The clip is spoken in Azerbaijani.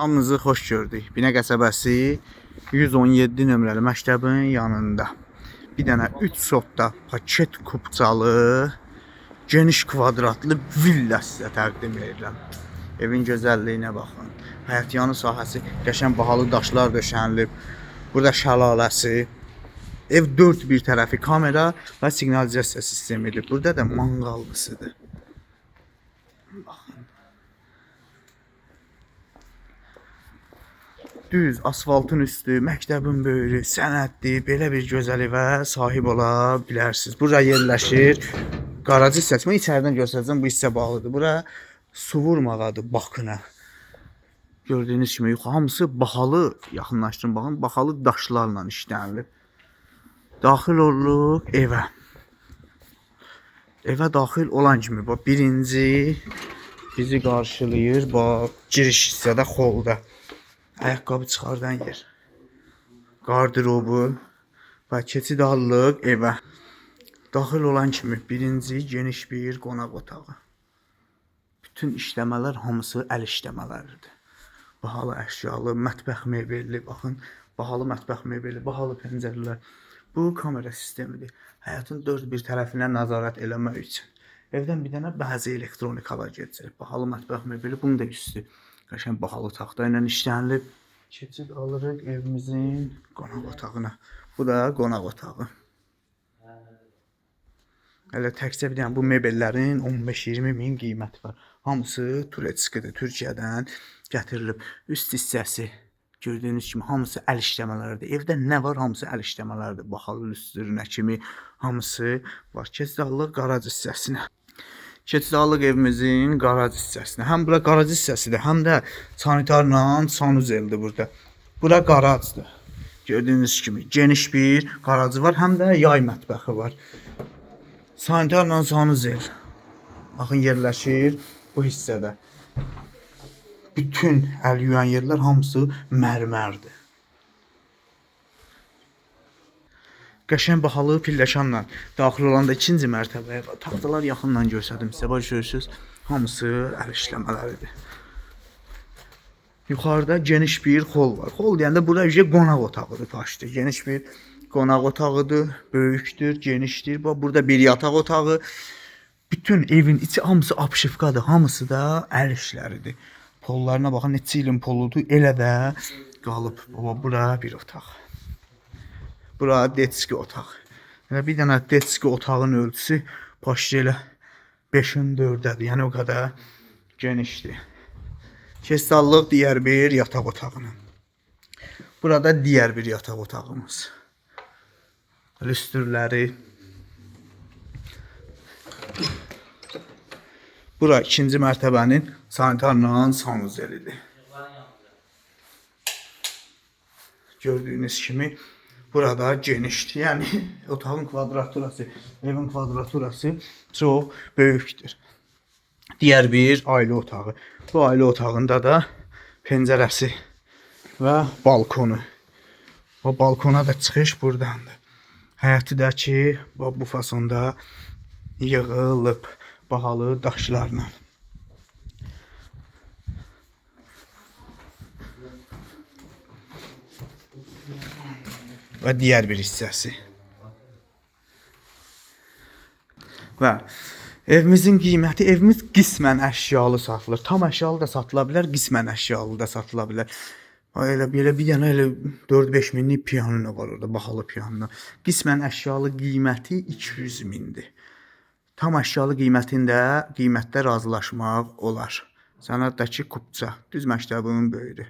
Hamınızı xoş gördük. Binə qəsəbəsi 117 nömrəli məktəbin yanında. Bir dənə 3 sotda paket kupçalı, geniş kvadratlı villa sizə təqdim edirəm. Evin gözəlliyinə baxın. Həyətyanı sahəsi qəşəng bahalı daşlar döşənilib. Burada şəlaləsi. Ev 4 bir tərəfi kamera və siqnalizasiya sistemidir. Burada da manqallısıdır. Baxın. Düz asfaltın üstü, məktəbin böyrü, sənəddir, belə bir gözəl evə sahib ola bilərsiniz. Burada yerləşir. Qaraj hissəsi, mən içəridən göstərəcəm, bu hissə bağlıdır. Bura su vurmağadır Bakına. Gördüyünüz kimi yuxu hamısı bahalı, yaxınlaşdırın baxın, bahalı daşlarla işlənilib. Daxil oluruq evə. Evə daxil olan kimi bax birinci bizi qarşılayır, bax giriş hissədə xolda. Ayaqqabı çıxardan yer. Qardırobu və keçid alırıq evə. Daxil olan kimi birinci geniş bir qonaq otağı. Bütün işləmələr hamısı əl işləmələridir. Bahalı əşyalı, mətbəx mebelli, baxın, bahalı mətbəx mebelli, bahalı pəncərələr. Bu kamera sistemidir. Həyatın dörd bir tərəfinə nəzarət eləmək üçün. Evdən bir dənə bəzi elektronikalar gedəcək. Bahalı mətbəx mebeli, bunun da üstü. Qəşəng bahalı taxta ilə işlənilib. Keçid alırıq evimizin qonaq otağına. Bu da qonaq otağı. Elə təkcə bir dənə bu mebellərin 15-20 min qiyməti var. Hamısı Turetskidir, Türkiyədən gətirilib. Üst hissəsi gördüyünüz kimi hamısı əl işləmələridir. Evdə nə var, hamısı əl işləmələridir. Baxalım üstünə kimi hamısı var. Keçid alırıq qaraj hissəsinə. Keçid alırıq evimizin qaraj hissəsinə. Həm bura qaraj hissəsidir, həm də sanitarla sanuzeldir burada. Bura qarajdır. Gördüyünüz kimi geniş bir qarajı var, həm də yay mətbəxi var. Sanitarla sanuzel. Baxın yerləşir bu hissədə. Bütün əl yuyan yerlər hamısı mərmərdir. Qəşəng bahalı pilləkanla daxil olanda ikinci mərtəbəyə var. Taxtalar yaxından göstərdim sizə. Bax görürsünüz, hamısı əl işləmələridir. Yuxarıda geniş bir xol var. Xol deyəndə bura qonaq otağıdır taşdır. Geniş bir qonaq otağıdır, böyükdür, genişdir. Bax burada bir yataq otağı. Bütün evin içi hamısı apşifkadır. Hamısı da əl işləridir. Pollarına baxın, neçə ilin poludur. Elə də qalıb. Baba bura bir otaq. Bura detski otaq. Yəni bir dənə detski otağın ölçüsü başlı elə 5-in 4-dədir. Yəni o qədər genişdir. Keçsallıq digər bir yataq otağına. Burada digər bir yataq otağımız. Lüstrləri. Bura ikinci mərtəbənin sanitarla sanuzelidir. Gördüyünüz kimi burada genişdir. Yəni otağın kvadraturası, evin kvadraturası çox böyükdür. Digər bir ailə otağı. Bu ailə otağında da pəncərəsi və balkonu. O balkona da çıxış buradandır. Həyəti də ki, bu fasonda yığılıb bahalı daşlarla. Və digər bir hissəsi. Və evimizin qiyməti, evimiz qismən əşyalı satılır. Tam əşyalı da satıla bilər, qismən əşyalı da satıla bilər. Elə bir dənə elə 4-5 minlik piano var orada, bahalı piano. Qismən əşyalı qiyməti 200 mindir. Tam əşyalı qiymətdə razılaşmaq olar. Sənəddəki kupça, düz məktəbin böyrü.